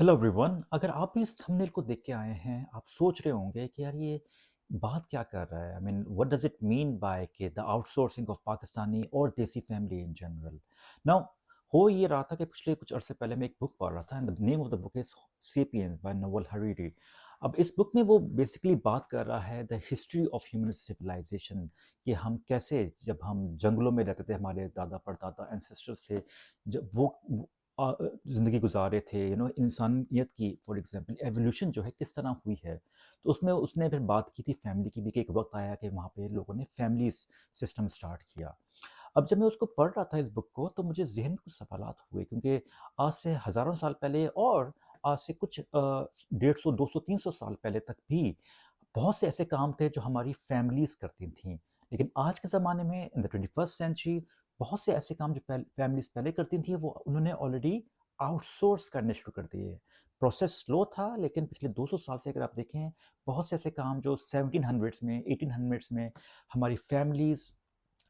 Hello everyone. अगर आप भी इस थंबनेल को देख के आए हैं, आप सोच रहे होंगे कि यार ये बात क्या कर रहा है। I mean what does it mean by कि द आउटसोर्सिंग ऑफ पाकिस्तानी और देसी फैमिली इन जनरल। नाउ हो ये रहा था कि पिछले कुछ अरसे पहले मैं एक बुक पढ़ रहा था and the name of the book is Sapiens by Novel Harari. अब इस बुक में वो बेसिकली बात कर रहा है the history of human civilization, कि हम कैसे जब हम जंगलों में रहते थे, हमारे दादा परदादा एंसेस्टर्स थे, जब वो ज़िंदगी गुज़ारे थे, इंसानियत की फॉर एग्ज़ाम्पल एवोल्यूशन जो है किस तरह हुई है। तो उसमें उसने फिर बात की थी फैमिली की भी, कि एक वक़्त आया कि वहाँ पे लोगों ने फैमिली सिस्टम स्टार्ट किया। अब जब मैं उसको पढ़ रहा था इस बुक को, तो मुझे ज़हन में कुछ सवालात हुए, क्योंकि आज से हज़ारों साल पहले और आज से कुछ 150, 200, 300 साल पहले तक भी बहुत से ऐसे काम थे जो हमारी फैमिलीज़ करती थीं। लेकिन आज के ज़माने में इन द 21st सेंचुरी बहुत से ऐसे काम जो फैमिलीज़ पहले करती थीं, वो उन्होंने ऑलरेडी आउटसोर्स करने शुरू कर दिए। प्रोसेस स्लो था, लेकिन पिछले 200 साल से अगर आप देखें, बहुत से ऐसे काम जो 1700s में, 1800s में हमारी फैमिलीज़,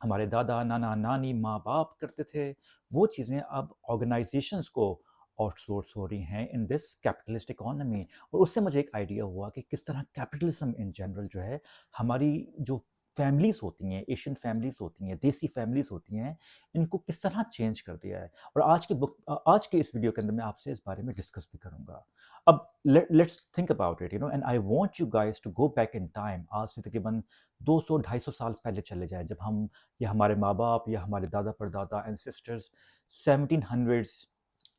हमारे दादा, नाना, नानी, माँ-बाप करते थे, वो चीज़ें अब ऑर्गेनाइज़ेशंस को आउटसोर्स हो रही हैं इन दिस कैपिटलिस्ट इकोनॉमी। और उससे मुझे एक आइडिया हुआ कि किस तरह कैपिटलिज्म इन जनरल जो है, हमारी जो फैमिलीज़ होती हैं, एशियन फैमिलीज़ होती हैं, देसी फैमिलीज़ होती हैं, इनको किस तरह चेंज कर दिया है। और आज के इस वीडियो के अंदर मैं आपसे इस बारे में डिस्कस भी करूँगा। अब let's think about it, and I want you guys to go back in time. आज से तकरीबन 200 250 साल पहले चले जाएँ, जब हम या हमारे माँ-बाप या हमारे दादा परदादा एंसेस्टर्स 1700s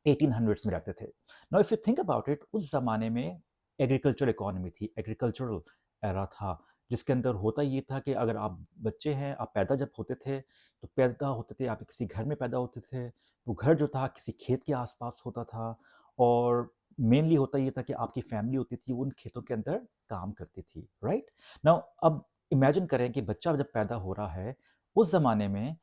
1800s में रहते थे। Now if you think about it, उस ज़माने में एग्रीकल्चर इकोनॉमी थी, एग्रीकल्चरल एरा था, जिसके अंदर होता ये था कि अगर आप बच्चे हैं, आप पैदा जब होते थे, तो पैदा होते थे, आप किसी घर में पैदा होते थे, वो घर जो था किसी खेत के आस-पास होता था, और मेनली होता ये था कि आपकी फैमिली होती थी, वो उन खेतों के अंदर काम करती थी, राइट? नाउ अब इमेजिन करें कि बच्चा जब पैदा हो रहा है, उस ज़माने में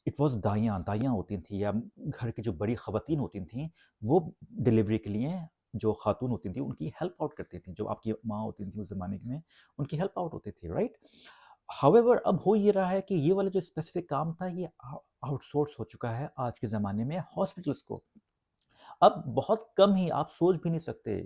इट वाज़ दाइयाँ दाइयाँ होती थीं, या घर की जो बड़ी ख़वातीन होती थीं, वो डिलीवरी के लिए जो ख़ातून होती थीं, उनकी हेल्प आउट करती थीं। जो आपकी माँ होती थीं उस ज़माने में, उनकी हेल्प आउट होती थी, राइट? हाउएवर अब हो ये रहा है कि ये वाला जो स्पेसिफ़िक काम था, ये आउटसोर्स हो चुका है आज के ज़माने में हॉस्पिटल्स को। अब बहुत कम ही, आप सोच भी नहीं सकते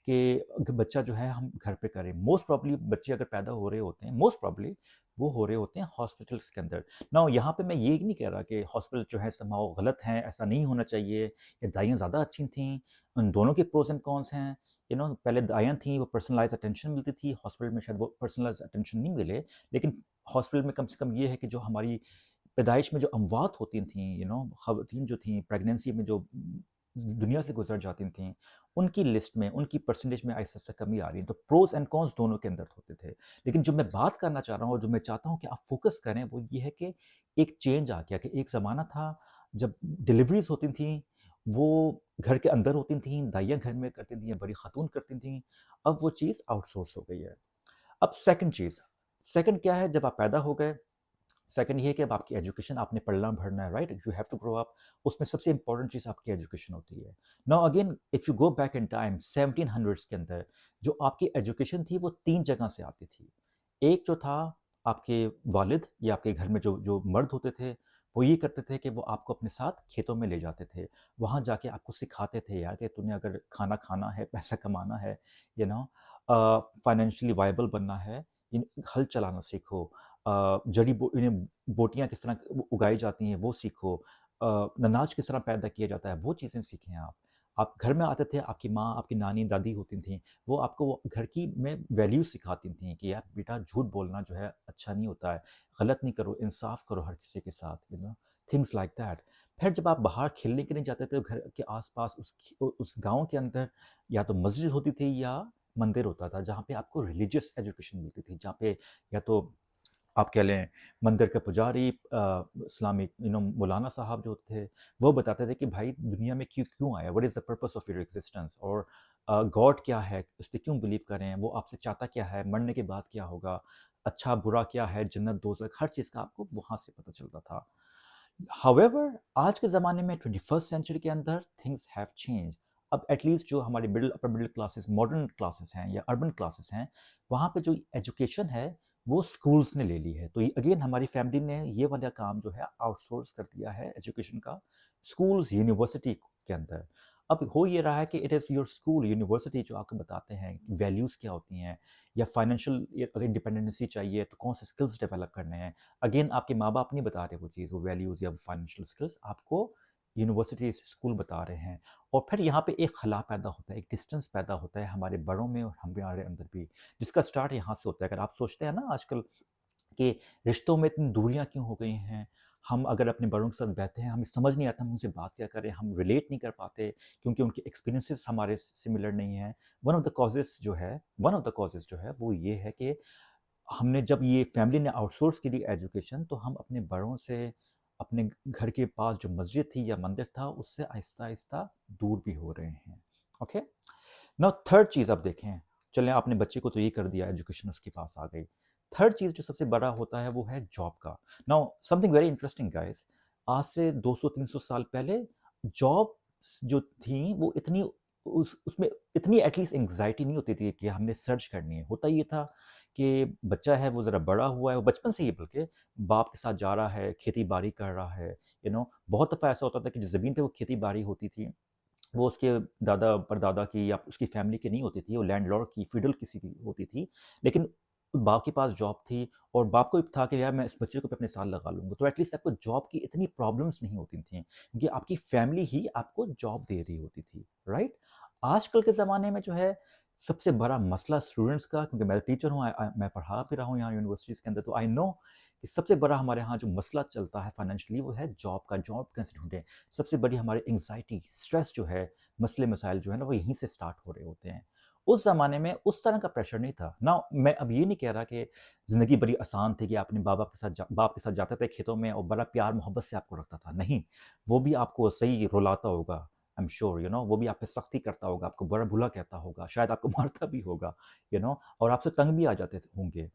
कि बच्चा जो है हम घर पे करें। मोस्ट प्रॉब्ली बच्चे अगर पैदा हो रहे होते हैं, मोस्ट प्रॉब्ली वो हो रहे होते हैं हॉस्पिटल्स के अंदर। नाउ यहाँ पे मैं ये नहीं कह रहा कि हॉस्पिटल जो है समहाउ गलत हैं, ऐसा नहीं होना चाहिए, या दाइयाँ ज़्यादा अच्छी थीं। उन दोनों के प्रोस एंड कॉन्स हैं। पहले दाइयाँ थीं, वो पर्सनलाइज्ड अटेंशन मिलती थी, हॉस्पिटल में शायद वो पर्सनलाइज्ड अटेंशन नहीं मिले, लेकिन हॉस्पिटल में कम से कम ये है कि जो हमारी पैदाइश में जो अमवात होती थीं, ख़वातीन जो थीं, प्रेगनेंसी में जो दुनिया से गुज़र जाती थीं, उनकी लिस्ट में, उनकी परसेंटेज में आहिस्ता-आहिस्ता कमी आ रही है। तो प्रोस एंड कॉन्स दोनों के अंदर होते थे। लेकिन जो मैं बात करना चाह रहा हूँ और जो मैं चाहता हूँ कि आप फ़ोकस करें, वो ये है कि एक चेंज आ गया, कि एक ज़माना था जब डिलीवरीज़ होती थीं, वो घर के अंदर होती थीं, दाइयाँ घर में करती थीं या बड़ी खातून करती थीं। अब वो चीज़ आउटसोर्स हो गई है। अब सेकंड चीज़, सेकंड क्या है, जब आप पैदा हो गए, सेकंड ये है कि अब आपकी एजुकेशन, आपने पढ़ना पढ़ना है, right? You have to grow up. उसमें सबसे इंपॉर्टेंट चीज़ आपकी एजुकेशन होती है। Now again if you go back in time 1700s के अंदर, जो आपकी एजुकेशन थी, वो 3 जगह से आती थी। एक जो था, आपके वालिद या आपके घर में जो जो मर्द होते थे, वो ये करते थे कि वो आपको अपने साथ खेतों में ले जाते थे। वहाँ जाके आपको सिखाते थे यार, कि तूने अगर खाना खाना है, पैसा कमाना है, यू नो फाइनेंशियली वायबल बनना है, हल चलाना सीखो। बोटियाँ किस तरह उगाई जाती हैं, वो सीखो। अनाज किस तरह पैदा किया जाता है, वो चीज़ें सीखें आप। आप घर में आते थे, आपकी माँ, आपकी नानी, दादी होती थीं, वो आपको वो घर की में वैल्यूज़ सिखाती थीं कि यार बेटा, झूठ बोलना जो है अच्छा नहीं होता है, गलत नहीं करो, इंसाफ़ करो हर किसी के साथ, थिंग्स लाइक दैट। फिर जब आप बाहर खेलने के लिए जाते थे, तो घर के आस-पास उस गाँव के अंदर या तो मस्जिद होती थी या मंदिर होता था, जहाँ पे आपको रिलीजियस एजुकेशन मिलती थी, जहाँ पे या तो आप कह लें मंदिर के पुजारी, इस्लामिक मौलाना साहब जो थे, वो बताते थे कि भाई दुनिया में क्यों क्यों आया, what is the purpose of your existence, और गॉड क्या है, उस पे क्यों बिलीव करें, वो आपसे चाहता क्या है, मरने के बाद क्या होगा, अच्छा बुरा क्या है, जन्नत दोज़ख, हर चीज़ का आपको वहाँ से पता चलता था। हाउएवर आज के ज़माने में 21st सेंचुरी के अंदर थिंग्स हैव चेंज। अब एटलीस्ट जो हमारी upper middle classes, modern classes हैं या अर्बन क्लासेस हैं, वहाँ पे जो एजुकेशन है, वो स्कूल्स ने ले ली है। तो अगेन हमारी फैमिली ने ये वाला काम जो है आउटसोर्स कर दिया है एजुकेशन का, स्कूल्स, यूनिवर्सिटी के अंदर। अब हो ये रहा है कि it is your school, university जो आपको बताते हैं वैल्यूज़ क्या होती हैं, या फाइनेंशियल अगर इंडिपेंडेंसी चाहिए तो कौन से स्किल्स डेवलप करने हैं। अगेन आपके माँ-बाप नहीं बता रहे वो चीज़, वो वैल्यूज़ या वो फाइनेंशियल स्किल्स आपको यूनिवर्सिटी स्कूल बता रहे हैं। और फिर यहाँ पे एक खला पैदा होता है, एक डिस्टेंस पैदा होता है हमारे बड़ों में और हमारे अंदर भी, जिसका स्टार्ट यहाँ से होता है। अगर आप सोचते हैं ना आजकल कि रिश्तों में इतनी दूरियां क्यों हो गई हैं, हम अगर अपने बड़ों के साथ बैठे हैं हमें समझ नहीं आता हम उनसे बात क्या करें, हम रिलेट नहीं कर पाते क्योंकि उनके एक्सपीरियंसेस हमारे सिमिलर नहीं हैं। वन ऑफ द कॉजेज जो है वो ये है कि हमने जब ये फैमिली ने आउटसोर्स की ली एजुकेशन, तो हम अपने बड़ों से अपने घर के पास जो मस्जिद थी या मंदिर था उससे आहिस्ता आहिस्ता दूर भी हो रहे हैं। ओके, नाउ थर्ड चीज़ आप देखें, चलें आपने बच्चे को तो ये कर दिया, एजुकेशन उसके पास आ गई। थर्ड चीज़ जो सबसे बड़ा होता है वो है जॉब का। Now something very interesting guys, आज से 200-300 साल पहले जॉब जो थी वो इतनी उसमें इतनी एटलीस्ट एंग्जाइटी नहीं होती थी कि हमने सर्च करनी है। होता ये था कि बच्चा है वो ज़रा बड़ा हुआ है, वो बचपन से ही बल्कि बाप के साथ जा रहा है, खेती बाड़ी कर रहा है, बहुत दफ़ा ऐसा होता था कि जिस ज़मीन पे वो खेती बाड़ी होती थी वो उसके दादा परदादा की या उसकी फैमिली की नहीं होती थी, वो लैंडलॉर्ड की, फ्यूडल किसी की होती थी। लेकिन बाप के पास जॉब थी और बाप को भी था कि यार मैं इस बच्चे को भी अपने साथ लगा लूँगा, तो एटलीस्ट आपको जॉब की इतनी प्रॉब्लम्स नहीं होती थीं, क्योंकि आपकी फैमिली ही आपको जॉब दे रही होती थी, राइट? आजकल के ज़माने में जो है सबसे बड़ा मसला स्टूडेंट्स का, क्योंकि मैं टीचर हूँ, मैं पढ़ा भी रहा हूँ यहाँ यूनिवर्सिटीज़ के अंदर, तो आई नो कि सबसे बड़ा हमारे यहाँ जो मसला चलता है फाइनेंशियली वो है जॉब का। जॉब कैसे ढूँढें? सबसे बड़ी हमारी एंग्ज़ायटी, स्ट्रेस जो है, मसले मसाइल जो है ना वो यहीं से स्टार्ट हो रहे होते हैं। उस ज़माने में उस तरह का प्रेशर नहीं था। नाउ मैं अब ये नहीं कह रहा कि ज़िंदगी बड़ी आसान थी कि आपने बाप के साथ जाते थे खेतों में और बड़ा प्यार-मोहब्बत से आपको रखता था। नहीं, वो भी आपको सही रुलाता होगा, आई एम श्योर वो भी आप पे सख्ती करता होगा, आपको बुरा-भला कहता होगा, शायद आपको मारता भी होगा, और आपसे तंग भी आ जाते थ होंगे।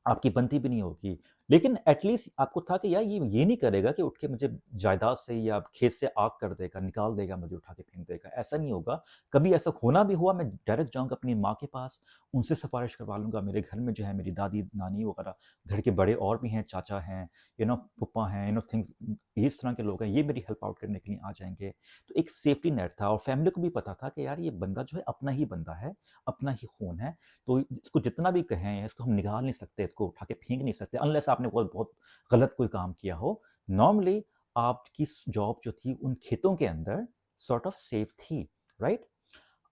आपकी बनती भी नहीं होगी। लेकिन एटलीस्ट आपको था कि यार ये नहीं करेगा कि उठ के मुझे जायदाद से या खेत से आग कर देगा, निकाल देगा, मुझे उठा के फेंक देगा, ऐसा नहीं होगा। कभी ऐसा होना भी हुआ मैं डायरेक्ट जाऊँगा अपनी माँ के पास, उनसे सिफ़ारिश करवा लूँगा। मेरे घर में जो है मेरी दादी, नानी वगैरह, घर के बड़े और भी हैं, चाचा हैं, फूफा हैं, थिंग्स, इस तरह के लोग हैं, ये मेरी हेल्प आउट करने के लिए आ जाएँगे। तो एक सेफ्टी नेट था और फैमिली को भी पता था कि यार ये बंदा जो है अपना ही बंदा है, अपना ही खून है। तो इसको जितना भी कहें, इसको हम निकाल नहीं सकते, इसको उठा के फेंक नहीं सकते अनलेस आपने बहुत बहुत गलत कोई काम किया हो। नॉर्मली आपकी जॉब जो थी उन खेतों के अंदर सॉर्ट ऑफ सेफ थी, राइट?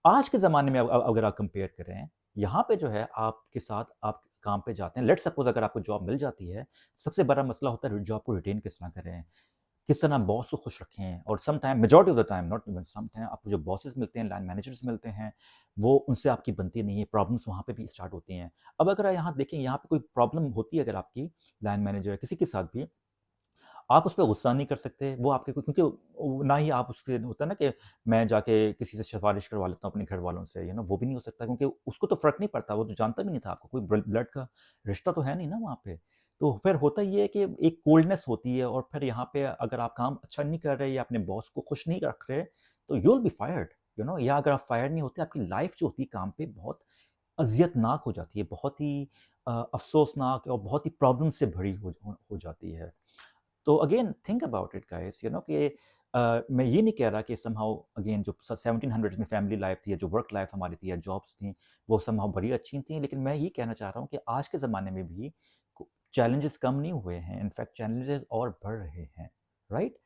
आज के ज़माने में अगर आप कंपेयर करें, यहाँ पे जो है आपके साथ आप काम पे जाते हैं, लेट्स सपोज़ अगर आपको जॉब मिल जाती है, सबसे बड़ा मसला होता है जॉब को रिटेन किस तरह करें, किस तरह बॉस को खुश रखें। और some time, majority of the time, not even some time, आपको जो बॉसेस मिलते हैं, लाइन मैनेजर्स मिलते हैं, वो उनसे आपकी बनती नहीं है, प्रॉब्लम्स वहाँ पे भी स्टार्ट होती हैं। अब अगर यहाँ देखें, यहाँ पे कोई प्रॉब्लम होती है अगर आपकी लाइन मैनेजर किसी के साथ भी, आप उस पे गुस्सा नहीं कर सकते, वो आपके को, क्योंकि ना ही आप उसके होता है ना कि मैं जाके किसी से सिफ़ारिश करवा लेता हूँ अपने घर वालों से, वो भी नहीं हो सकता क्योंकि उसको तो फ़र्क नहीं पड़ता, वो तो जानता भी नहीं था आपको, कोई ब्लड का रिश्ता तो है नहीं ना वहाँ पे। तो फिर होता ये है कि एक कोल्डनेस होती है और फिर यहाँ पे अगर आप काम अच्छा नहीं कर रहे या अपने बॉस को खुश नहीं रख रहे, तो यू विल बी फायर्ड, या अगर आप फायर नहीं होते, आपकी लाइफ़ जो होती है काम पे बहुत अज़ियतनाक हो जाती है, बहुत ही अफ़सोसनाक और बहुत ही प्रॉब्लम से भरी हो जाती है। तो again think about it guys, कि मैं ये नहीं कह रहा कि समहाउ अगेन जो 1700s में फैमिली लाइफ थी या जो वर्क लाइफ हमारी थी या जॉब्स थी वो समहाउ बड़ी अच्छी थी, लेकिन मैं ये कहना चाह रहा हूँ कि आज के ज़माने में भी चैलेंजेस कम नहीं हुए हैं, इनफैक्ट चैलेंजेस और बढ़ रहे हैं, राइट?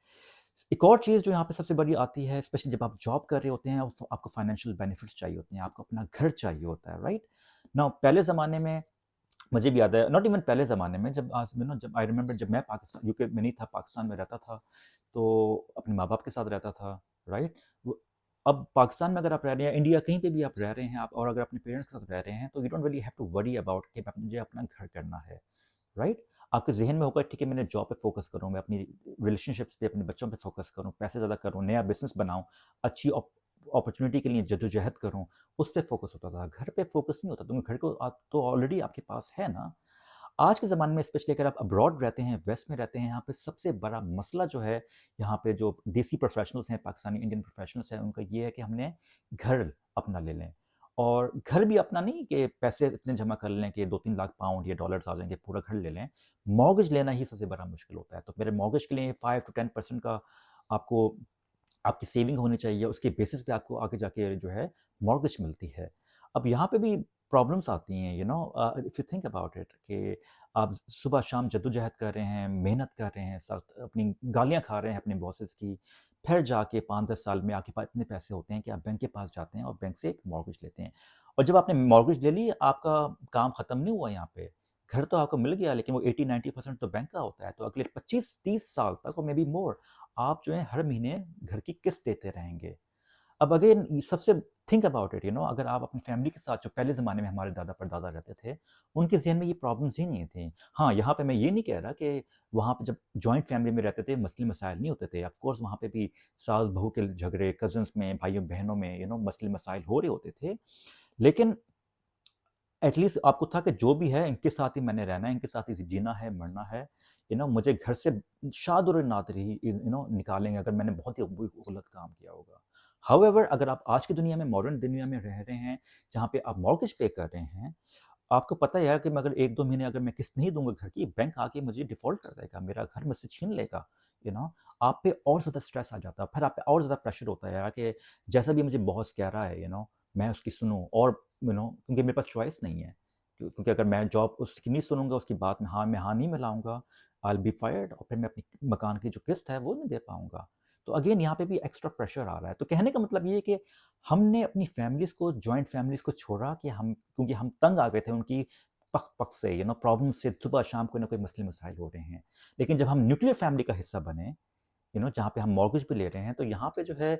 एक और चीज़ जो यहाँ पे सबसे बड़ी आती है, स्पेशली जब आप जॉब कर रहे होते हैं और आपको फाइनेंशियल बेनिफिट्स चाहिए होते हैं, आपको अपना घर चाहिए होता है, राइट? नाउ पहले ज़माने में मुझे भी याद है, नॉट इवन पहले ज़माने में, जब जब आई रिमेंबर, जब मैं पाकिस्तान, यूके में नहीं था, पाकिस्तान में रहता था, तो अपने माँ-बाप के साथ रहता था, राइट? वो अब पाकिस्तान में अगर आप रह रहे हैं, इंडिया कहीं पे भी आप रह रहे हैं आप, और अगर अपने पेरेंट्स के साथ रह रहे हैं, तो you don't really have to worry about कि मुझे अपना घर करना है, राइट? आपके ज़हन में होगा ठीक है मैंने जॉब पे फ़ोकस करूँ, मैं अपनी रिलेशनशिप्स पे, अपने बच्चों पे फ़ोकस करूँ, पैसे ज़्यादा करूँ, नया बिज़नेस बनाऊँ, अच्छी अपॉर्च्युनिटी के लिए जद्दोजहद करूँ, उस पे फ़ोकस होता था। घर पे फ़ोकस नहीं होता, क्योंकि घर को आप तो ऑलरेडी आपके पास है ना। आज के ज़माने में स्पेशली अगर आप अब्रॉड रहते हैं, वेस्ट में रहते हैं, यहाँ पे सबसे बड़ा मसला जो है, यहाँ पे जो देसी प्रोफ़ेशनल्स हैं, पाकिस्तानी इंडियन प्रोफ़ेशनल्स हैं, उनका ये है कि हमने घर अपना ले लें। और घर भी अपना नहीं कि पैसे इतने जमा कर लें कि 2-3 लाख पाउंड या डॉलर्स आ जाएँगे, पूरा घर ले लें। मॉर्गेज लेना ही सबसे बड़ा मुश्किल होता है। तो मेरे मॉर्गेज के लिए 5 टू 10% का आपको आपकी सेविंग होनी चाहिए, उसके बेसिस पे आपको आगे जाके जो है मॉर्गेज मिलती है। अब यहाँ पे भी प्रॉब्लम्स आती हैं, if you think about it, कि आप सुबह-शाम जद्दोजहद कर रहे हैं, मेहनत कर रहे हैं, सख्त अपनी गालियाँ खा रहे हैं अपने बॉसेस की, फिर जाके 5-10 साल में आपके पास इतने पैसे होते हैं कि आप बैंक के पास जाते हैं और बैंक से एक मॉर्गेज लेते हैं। और जब आपने मॉर्गेज ले ली, आपका काम खत्म नहीं हुआ यहाँ पे। घर तो आपको मिल गया, लेकिन वो 80-90% तो बैंक का होता है। तो अगले 25-30 साल तक और मे बी मोर, आप जो है हर महीने घर की किस्त देते रहेंगे। अब अगेन सबसे थिंक अबाउट इट, अगर आप अपनी फैमिली के साथ, जो पहले ज़माने में हमारे दादा परदादा रहते थे, उनके ज़हन में ये प्रॉब्लम्स ही नहीं थी। हाँ, यहाँ पे मैं ये नहीं कह रहा कि वहाँ पे जब जॉइंट फैमिली में रहते थे मसले मसाइल नहीं होते थे। ऑफ कोर्स वहाँ पे भी सास बहू के झगड़े, कज़िन्स में, भाइयों बहनों में मसले मसाइल हो रहे होते थे। लेकिन एटलीस्ट आपको था कि जो भी है इनके साथ ही मैंने रहना है, इनके साथ ही जीना है, मरना है। मुझे घर से शाद और नादर ही निकालेंगे अगर मैंने बहुत ही गलत काम किया होगा। हाउएवर, अगर आप आज की दुनिया में, मॉडर्न दुनिया में रह रहे हैं, जहाँ पे आप मॉर्गेज पे कर रहे हैं, आपको पता है यार कि मैं अगर 1-2 महीने अगर मैं किस्त नहीं दूँगा घर की, बैंक आके मुझे डिफ़ॉल्ट कर देगा, मेरा घर मुझसे छीन लेगा, यू नो आप पे और ज़्यादा स्ट्रेस आ जाता है, फिर आप पे और ज़्यादा प्रेशर होता है यार कि जैसा भी मुझे बॉस कह रहा है, मैं उसकी सुनूँ, और क्योंकि मेरे पास चॉइस नहीं है। क्योंकि अगर मैं जॉब उसकी नहीं सुनूँगा, उसकी बात में हाँ नहीं मिलाऊँगा, आई विल बी फायर्ड, और फिर मैं अपनी मकान की जो किस्त है वो नहीं दे पाऊँगा। तो अगेन यहाँ पे भी एक्स्ट्रा प्रेशर आ रहा है। तो कहने का मतलब ये है कि हमने अपनी फैमिलीज़ को, जॉइंट फैमिलीज़ को छोड़ा, कि क्योंकि हम तंग आ गए थे उनकी पक-पक से, प्रॉब्लम से, सुबह-शाम कोई ना कोई मसले मसाइल हो रहे हैं। लेकिन जब हम न्यूक्लियर फैमिली का हिस्सा बने, जहाँ पे हम मॉर्गेज भी ले रहे हैं, तो यहाँ पे जो है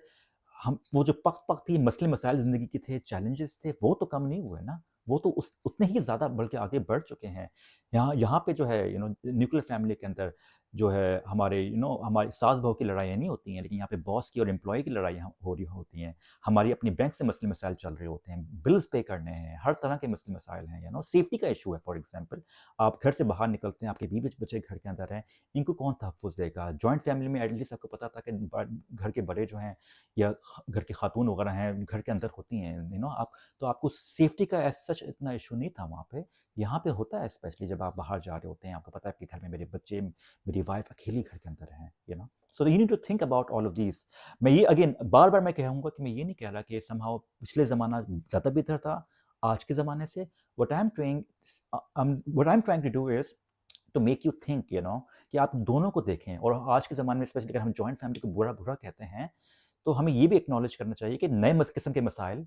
हम वो जो पक-पक थी, मसले मसाइल ज़िंदगी के थे, चैलेंजेस थे, वो तो कम नहीं हुए ना। वो तो उस उतने ही ज़्यादा बल्कि आगे बढ़ चुके हैं। यहाँ पे जो है न्यूक्लियर फैमिली के अंदर जो है हमारे हमारी सास-बहू की लड़ाइयाँ नहीं होती हैं, लेकिन यहाँ पे बॉस की और एम्प्लॉयी की लड़ाइयाँ हो रही होती हैं। हमारी अपनी बैंक से मसले मसाइल चल रहे होते हैं, बिल्स पे करने हैं, हर तरह के मसले मसाइल हैं, सेफ्टी का इश्यू है। फॉर एग्ज़ाम्पल, आप घर से बाहर निकलते हैं, आपके बीवी-बच्चे घर के अंदर हैं, इनको कौन तहफ़्फ़ुज़ देगा? जॉइंट फैमिली में एटलीस्ट आपको पता था कि घर के बड़े जो हैं, या घर की खातून वगैरह हैं, घर के अंदर होती हैं, आप तो आपको सेफ्टी का एज़ सच इतना इश्यू नहीं था वहाँ पे। यहाँ पे होता है, स्पेशली जब आप बाहर जा रहे होते हैं, आपको पता है कि घर में मेरे बच्चे, मेरी वाइफ़ अकेली घर के अंदर हैं, so you need to think about all of these. मैं ये अगेन बार-बार मैं कहूँगा कि मैं ये नहीं कह रहा कि समहाउ पिछले ज़माना ज़्यादा बेहतर था आज के ज़माने से। What I am trying to do is to make you think, कि आप दोनों को देखें। और आज के ज़माने में स्पेशली अगर हम जॉइंट फैमिली को बुरा-बुरा कहते हैं, तो हमें ये भी एक्नॉलेज करना चाहिए कि नए किस्म के मसाइल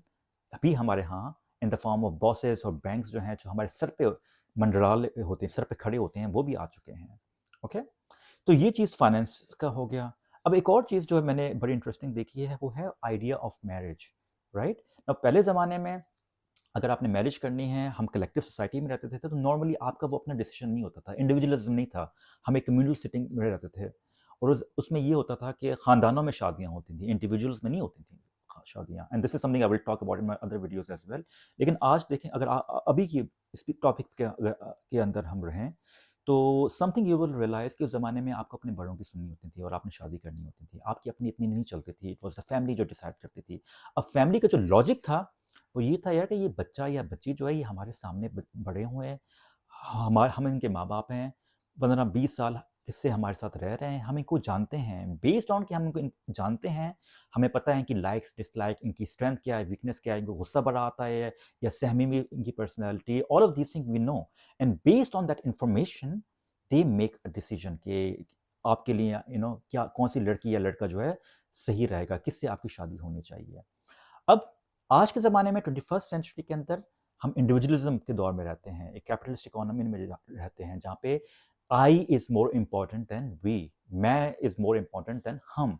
अभी हमारे यहाँ in the form of bosses और बैंक्स जो हैं, जो हमारे सर पे मंडरा रहे होते हैं, सर पे खड़े होते हैं, वो भी आ चुके हैं। ओके, तो ये चीज़ फाइनेंस का हो गया। अब एक और चीज़ जो है मैंने बड़ी इंटरेस्टिंग देखी है, वो है आइडिया ऑफ मैरिज, राइट। अब पहले ज़माने में अगर आपने मैरिज करनी है, हम कलेक्टिव सोसाइटी में रहते थे, तो नॉर्मली आपका वो अपना डिसीजन नहीं होता था, इंडिविजुअलिज्म नहीं था। हम एक कम्युनल सेटिंग में रहते थे, और उसमें ये होता था कि खानदानों में शादियाँ होती थी, इंडिविजुअल्स में नहीं होती थी शादियाँ। And this is something I will talk about in my other videos as well. लेकिन आज देखें, अगर अभी की इस टॉपिक के अंदर हम रहें, तो समथिंग यू विल रियलाइज कि उस ज़माने में आपको अपने बड़ों की सुननी होती थी और आपने शादी करनी होती थी, आपकी अपनी इतनी नहीं चलती थी, इट वॉज द फैमिली जो डिसाइड करती थी। अब फैमिली का जो लॉजिक था, वो ये था यार कि ये बच्चा या बच्ची जो है, ये हमारे सामने बड़े हुए हैं, हम इनके माँ बाप हैं, 15-20 साल किससे हमारे साथ रह रहे हैं, हम इनको जानते हैं, बेस्ड ऑन कि हम इनको जानते हैं, हमें पता है कि लाइक्स डिसलाइक, इनकी स्ट्रेंथ क्या है, वीकनेस क्या है, इनको गुस्सा बड़ा आता है या सहमी में इनकी personality, all of these thing we know. And based on that information they make a decision कि आपके लिए क्या, कौन सी लड़की या लड़का जो है सही रहेगा, किससे आपकी शादी होनी चाहिए। अब आज के ज़माने में 21st सेंचुरी के अंदर हम इंडिविजुअलिज्म के दौर में रहते हैं, एक कैपिटलिस्ट इकोनॉमी में रहते हैं, जहाँ पे I is more important than we, मैं इज़ मोर इम्पोर्टेंट देन हम।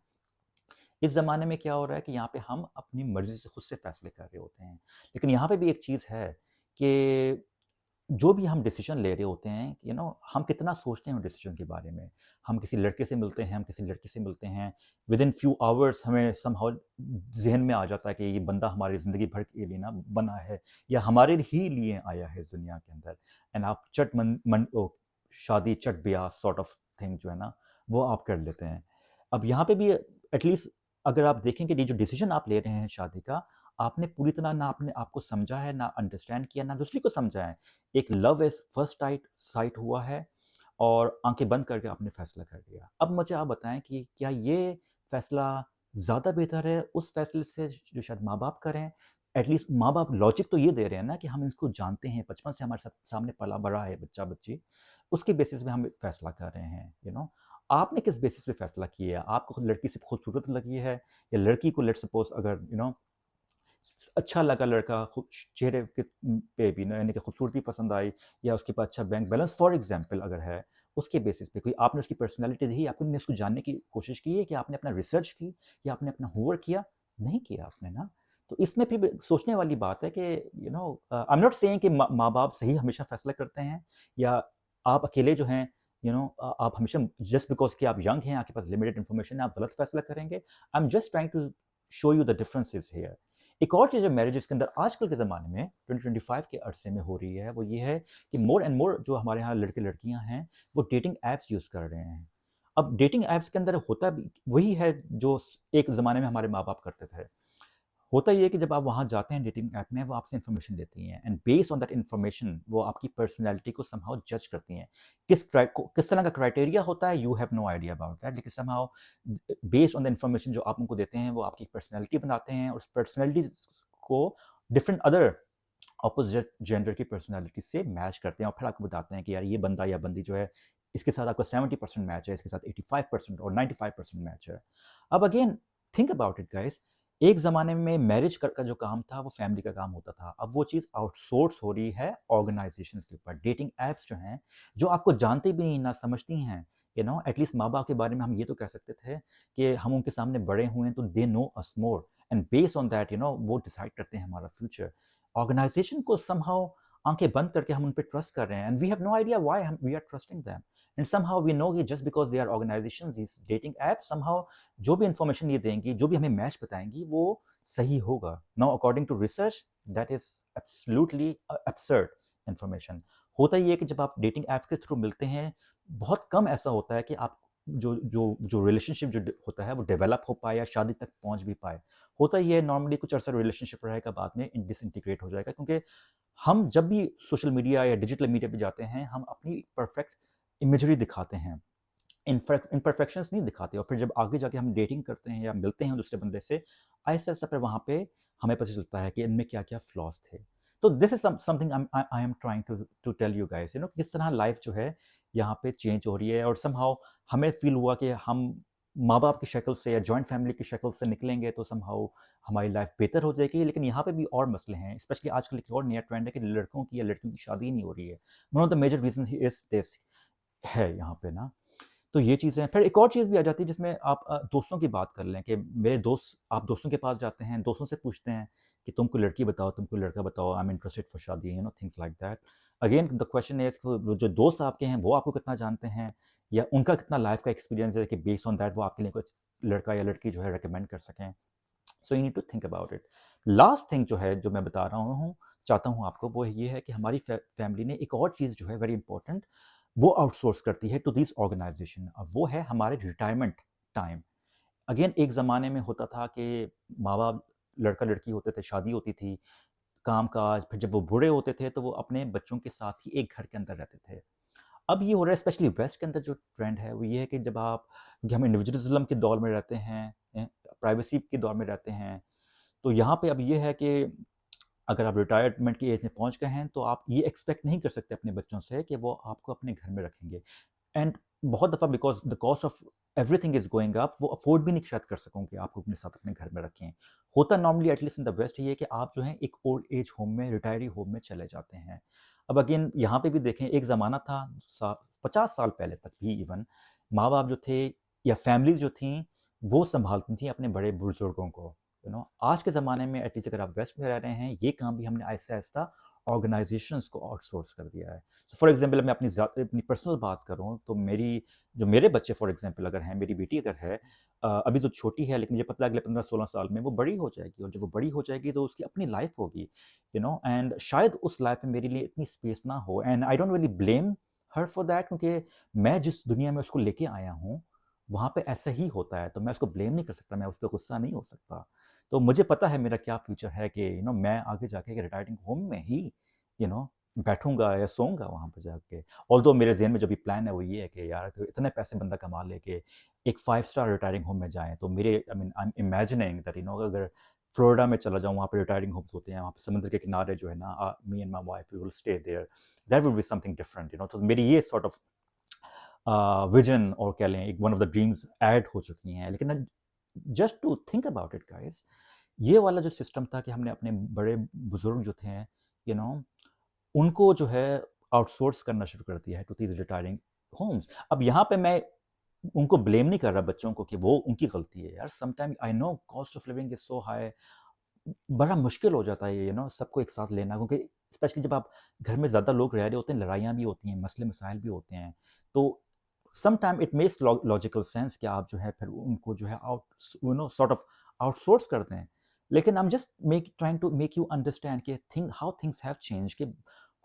इस ज़माने में क्या हो रहा है कि यहाँ पे हम अपनी मर्ज़ी से खुद से फैसले कर रहे होते हैं। लेकिन यहाँ पे भी एक चीज़ है कि जो भी हम डिसीजन ले रहे होते हैं, हम कितना सोचते हैं उन डिसीजन के बारे में। हम किसी लड़के से मिलते हैं, हम किसी लड़की से मिलते हैं, विद इन फ्यू आवर्स हमें समहाउ ज़हन में आ जाता है कि ये बंदा हमारी ज़िंदगी भर के लिए ना बना है, या हमारे ही लिए आया है इस दुनिया के अंदर। एंड आप चट मन मन ओ शादी चट ब्याह सॉर्ट ऑफ थिंग जो है ना, वो आप कर लेते हैं। अब यहाँ पे भी एटलीस्ट अगर आप देखें कि ये जो डिसीजन आप ले रहे हैं शादी का, आपने पूरी तरह ना अपने आप को समझा है, ना अंडरस्टैंड किया, ना दूसरे को समझा है। एक लव एज़ फर्स्ट साइट हुआ है, और आँखें बंद करके आपने फ़ैसला कर लिया। अब मुझे आप बताएँ कि क्या ये फ़ैसला ज़्यादा बेहतर है उस फैसले से जो शायद माँ-बाप करें। एटलीस्ट माँ-बाप लॉजिक तो ये दे रहे हैं ना कि हम इसको जानते हैं, बचपन से हमारे सामने पला-बड़ा है बच्चा-बच्ची, उसके बेसिस पे हम फैसला कर रहे हैं, आपने किस बेसिस पे फैसला किया है? आपको लड़की सिर्फ़ खूबसूरत लगी है या लड़की को लेट्स सपोज़ अगर अच्छा लगा लड़का चेहरे के पे भी ना यानी कि खूबसूरती पसंद आई या उसके पास अच्छा बैंक बैलेंस फॉर एग्जांपल अगर है, उसके बेसिस पे कोई आपने उसकी पर्सनैलिटी देखी, आपने उसको जानने की कोशिश की है कि आपने अपना रिसर्च की या आपने अपना होमवर्क किया? नहीं किया आपने ना। तो इसमें फिर भी सोचने वाली बात है कि आई एम नॉट सेइंग कि माँ-बाप सही हमेशा फैसला करते हैं या आप अकेले जो हैं आप हमेशा जस्ट बिकॉज़ कि आप यंग हैं, आपके पास लिमिटेड इन्फॉर्मेशन है, आप गलत फैसला करेंगे। I am just trying to show you the differences here. एक और चीज़ जो मैरिजेस के अंदर आजकल के ज़माने में 2025 के अरसे में हो रही है, वो ये है कि मोर एंड मोर जो हमारे यहाँ लड़के-लड़कियाँ हैं, वो डेटिंग ऐप्स यूज़ कर रहे हैं। अब डेटिंग ऐप्स के अंदर होता भी वही है जो एक ज़माने में हमारे माँ-बाप करते थे। होता ये है कि जब आप वहाँ जाते हैं डेटिंग ऐप में, वो आपसे इन्फॉर्मेशन लेती हैं and based on that information वो आपकी पर्सनैलिटी को समहाउ जज करती हैं। किस तरह का क्राइटेरिया होता है, you have no idea about that, लेकिन somehow based on the information जो आप उनको देते हैं, वो आपकी पर्सनैलिटी बनाते हैं और उस पर्सनैलिटी को डिफरेंट अदर ऑपोजिट जेंडर की पर्सनैलिटी से मैच करते हैं और फिर आपको बताते हैं कि यार ये बंदा या बंदी जो है, इसके साथ आपका 70% मैच है, इसके साथ 85% और 95% मैच है। अब again think about it guys, एक ज़माने में मैरिज का जो काम था वो फैमिली का काम होता था। अब वो चीज़ आउटसोर्स हो रही है ऑर्गेनाइज़ेशंस के ऊपर। डेटिंग ऐप्स जो हैं, जो आपको जानती भी नहीं, ना समझती हैं, एटलीस्ट माँ-बाप के बारे में हम ये तो कह सकते थे कि हम उनके सामने बड़े हुए हैं तो they know us more and based on that वो डिसाइड करते हैं हमारा फ्यूचर। ऑर्गेनाइजेशन को समहाउ आंखें बंद करके हम उन पे ट्रस्ट कर रहे हैं and we have no idea why हम we are trusting them and somehow we know कि just because they are organisations this dating app somehow जो भी इंफॉर्मेशन ये देंगी, जो भी हमें मैच बताएंगी, वो सही होगा। Now according to research that is absolutely absurd information. होता ही है कि जब आप डेटिंग ऐप के थ्रू मिलते हैं, बहुत कम ऐसा होता है कि आप जो रिलेशनशिप जो होता है वो डेवलप हो पाए या शादी तक पहुंच भी पाए। होता ही है नॉर्मली कुछ अर्सा रिलेशनशिप रहेगा, बाद में डिसइंटीग्रेट हो जाएगा, क्योंकि हम जब भी सोशल मीडिया या डिजिटल मीडिया पे जाते हैं, हम अपनी परफेक्ट इमेजरी दिखाते हैं, इम्परफेक्शंस नहीं दिखाते, और फिर जब आगे जाके हम डेटिंग करते हैं या मिलते हैं दूसरे बंदे से, आहिस्ता आहिस्ता फिर वहाँ पे हमें पता चलता है कि इनमें क्या क्या फ्लॉज थे। तो this is something I am trying to tell you guys, किस तरह लाइफ जो है यहाँ पे चेंज हो रही है, और समहाउ हमें फील हुआ कि हम माँ बाप की शक्ल से या जॉइंट फैमिली की शक्ल से निकलेंगे तो समहाउ हमारी लाइफ बेहतर हो जाएगी। लेकिन यहाँ पे भी और मसले हैं, स्पेशली आजकल एक और नया ट्रेंड है कि लड़कों की या लड़कियों की शादी नहीं हो रही है। One of the major reason is this है यहाँ पे ना। तो ये चीज़ें हैं। फिर एक और चीज़ भी आ जाती है जिसमें आप दोस्तों की बात कर लें कि मेरे दोस्त, आप दोस्तों के पास जाते हैं, दोस्तों से पूछते हैं कि तुम कोई लड़की बताओ, तुम कोई लड़का बताओ, आई एम इंटरेस्टेड फॉर शादी, things like that. Again the question is वो जो दोस्त आपके हैं वो आपको कितना जानते हैं या उनका कितना लाइफ का एक्सपीरियंस है कि बेस्ड ऑन दैट वो आपके लिए कुछ लड़का या लड़की जो है रिकमेंड कर सकें। So you need to think about it. Last thing जो है जो मैं बता रहा हूँ, चाहता हूँ आपको, वो ये है कि हमारी फैमिली ने एक और चीज़ जो है वेरी इंपॉर्टेंट, वो आउटसोर्स करती है टू दिस ऑर्गेनाइजेशन। अब वो है हमारे रिटायरमेंट टाइम। अगेन एक ज़माने में होता था कि माँ बाप, लड़का लड़की होते थे, शादी होती थी, काम काज, फिर जब वो बूढ़े होते थे तो वो अपने बच्चों के साथ ही एक घर के अंदर रहते थे। अब ये हो रहा है स्पेशली वेस्ट के अंदर, जो ट्रेंड है वो ये है कि जब आप, क्योंकि हम इंडिविजुअलिज्म के दौर में रहते हैं, प्राइवेसी के दौर में रहते हैं, तो यहाँ पे अब ये है कि अगर आप रिटायरमेंट की एज में पहुँच गए हैं, तो आप ये एक्सपेक्ट नहीं कर सकते अपने बच्चों से कि वो आपको अपने घर में रखेंगे। एंड बहुत दफ़ा because the cost of everything is going up, वो अफ़ोर्ड भी नहीं शायद कर सकों कि आपको अपने साथ अपने घर में रखें। होता normally at least in the west ये है कि आप जो हैं एक ओल्ड एज होम में, रिटायरी होम में चले जाते हैं। अब अगेन यहाँ पे भी देखें, एक ज़माना था 50 साल पहले तक भी इवन, माँ-बाप जो थे या फैमिलीज़ जो थीं, वो सँभालती थीं अपने बड़े बुज़ुर्गों को। आज के ज़माने में एटलीस्ट अगर आप वेस्ट में रह रहे हैं, ये काम भी हमने आहिस्ता-आहिस्ता ऑर्गेनाइज़ेशंस को आउटसोर्स कर दिया है। फॉर एग्जांपल मैं अपनी पर्सनल बात करूँ तो मेरे बच्चे फॉर एग्जांपल अगर हैं, मेरी बेटी अगर है, अभी तो छोटी है, लेकिन मुझे पता है अगले 15-16 साल में वो बड़ी हो जाएगी, और जब वो बड़ी हो जाएगी तो उसकी अपनी लाइफ होगी, एंड शायद उस लाइफ में मेरे लिए इतनी स्पेस ना हो, and I don't really blame her for that, क्योंकि मैं जिस दुनिया में उसको लेके आया हूँ, वहाँ पे ऐसा ही होता है, तो मैं उसको ब्लेम नहीं कर सकता, मैं उस पर गुस्सा नहीं हो सकता। तो मुझे पता है मेरा क्या फ्यूचर है कि मैं आगे जाके रिटायरिंग होम में ही यू नो बैठूँगा या सोऊँगा वहाँ पे जाके। ऑल्दो मेरे ज़हन में जो भी प्लान है वो ये है कि यार कि इतने पैसे बंदा कमा ले कि एक 5 स्टार रिटायरिंग होम में जाएँ। तो मेरे आई एम इमेजिनिंग दैट अगर फ्लोरिडा में चला जाऊँ, वहाँ पे रिटायरिंग होम्स होते हैं, वहाँ पे समुद्र के किनारे जो है ना, me and my wife we will stay there. That would be something different तो मेरी ये सॉर्ट ऑफ विजन और कह लें एक one of the dreams add हो चुकी हैं। लेकिन just to think about it guys, ये वाला जो सिस्टम था कि हमने अपने बड़े बुजुर्ग जो थे यू नो उनको जो है आउटसोर्स करना शुरू कर दिया है टू दीज रिटायरिंग होम्स। अब यहाँ पे मैं उनको ब्लेम नहीं कर रहा बच्चों को कि वो उनकी गलती है यार। Sometime I know cost of living is so high, बड़ा मुश्किल हो जाता है ये सबको एक साथ लेना, क्योंकि स्पेशली जब आप घर में ज़्यादा लोग रह रहे होते हैं, लड़ाइयाँ भी होती हैं, मसले मसाइल भी होते हैं। तो some time it makes logical sense कि आप जो है फिर उनको जो है सॉर्ट ऑफ आउटसोर्स करते हैं। लेकिन I am just trying to make you understand कि हाउ थिंग्स हैव चेंज। कि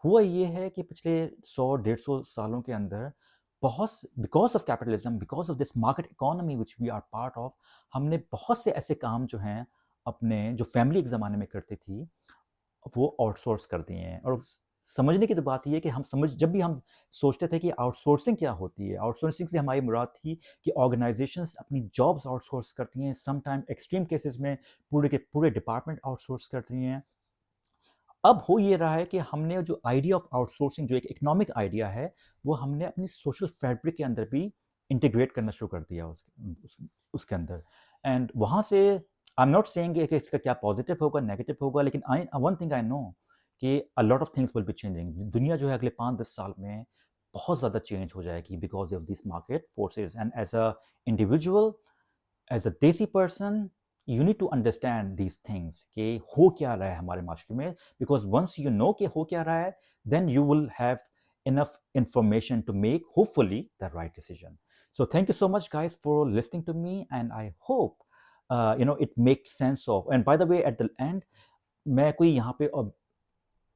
हुआ ये है कि पिछले 100-150 सालों के अंदर बहुत because of capitalism, because of this market economy which we are part of, हमने बहुत से ऐसे काम जो हैं अपने जो फैमिली एक ज़माने में करती थी वो आउटसोर्स कर दिए हैं। और समझने की तो बात ये है कि जब भी हम सोचते थे कि आउटसोर्सिंग क्या होती है, आउटसोर्सिंग से हमारी मुराद थी कि ऑर्गेनाइजेशंस अपनी जॉब्स आउटसोर्स करती हैं, सम टाइम एक्सट्रीम केसेस में पूरे के पूरे डिपार्टमेंट आउटसोर्स करती हैं। अब हो ये रहा है कि हमने जो आइडिया ऑफ आउटसोर्सिंग, जो एक इकोनॉमिक आइडिया है, वो हमने अपनी सोशल फैब्रिक के अंदर भी इंटीग्रेट करना शुरू कर दिया उसके अंदर। एंड वहाँ से आई एम नॉट सेइंग कि इसका क्या पॉजिटिव होगा नेगेटिव होगा, लेकिन I one thing I know कि a lot of things will be changing. दुनिया जो है अगले 5-10 साल में बहुत ज़्यादा चेंज हो जाएगी because of this market forces. And as a individual, as a desi person, you need to understand these things कि हो क्या रहा है हमारे माशरे में। बिकॉज वंस यू नो कि हो क्या रहा है, then you will have enough information to make hopefully the right decision. So thank you so much guys for listening to me, and I hope it makes sense of. And by the way, at the end, मैं कोई यहाँ पे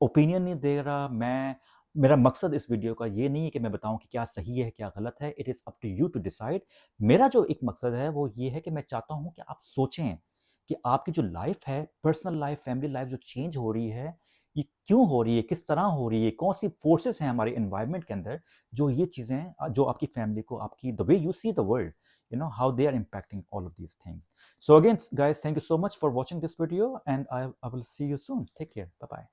opinion नहीं दे रहा। मेरा मकसद इस video का ये नहीं है कि मैं बताऊं कि क्या सही है क्या गलत है। It is up to you to decide. मेरा जो एक मकसद है वो ये है कि मैं चाहता हूं कि आप सोचें कि आपकी जो लाइफ है, पर्सनल लाइफ, फैमिली लाइफ जो चेंज हो रही है, ये क्यों हो रही है, किस तरह हो रही है, कौन सी फोर्सेस हैं हमारे एनवायरनमेंट के अंदर जो ये चीज़ें जो आपकी फैमिली को, आपकी the way you see the world, how they are impacting all of these things. So again guys, thank you so much for watching this video, and I will see you soon. Take care. Bye bye.